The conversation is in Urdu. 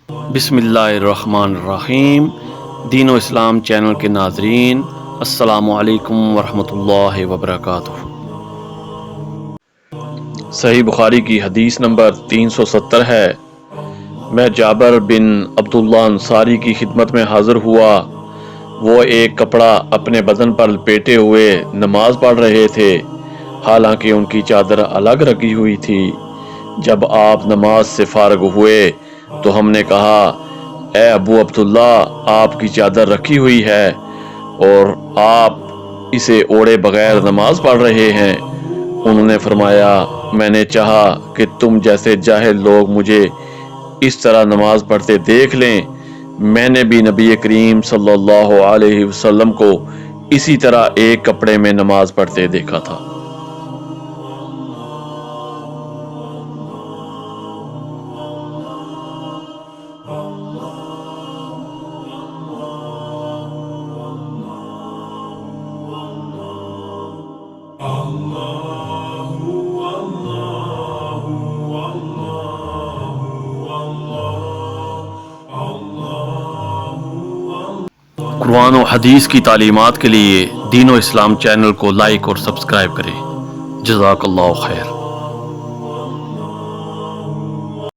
بسم اللہ الرحمن الرحیم۔ دین و اسلام چینل کے ناظرین، السلام علیکم ورحمۃ اللہ وبرکاتہ۔ صحیح بخاری کی حدیث نمبر 370 ہے، میں جابر بن عبداللہ انصاری کی خدمت میں حاضر ہوا۔ وہ ایک کپڑا اپنے بدن پر لپیٹے ہوئے نماز پڑھ رہے تھے، حالانکہ ان کی چادر الگ رکھی ہوئی تھی۔ جب آپ نماز سے فارغ ہوئے تو ہم نے کہا، اے ابو عبداللہ، آپ کی چادر رکھی ہوئی ہے اور آپ اسے اوڑھے بغیر نماز پڑھ رہے ہیں۔ انہوں نے فرمایا، میں نے چاہا کہ تم جیسے جاہل لوگ مجھے اس طرح نماز پڑھتے دیکھ لیں۔ میں نے بھی نبی کریم صلی اللہ علیہ وسلم کو اسی طرح ایک کپڑے میں نماز پڑھتے دیکھا تھا۔ قرآن و حدیث کی تعلیمات کے لیے دین و اسلام چینل کو لائک اور سبسکرائب کریں۔ جزاک اللہ خیر۔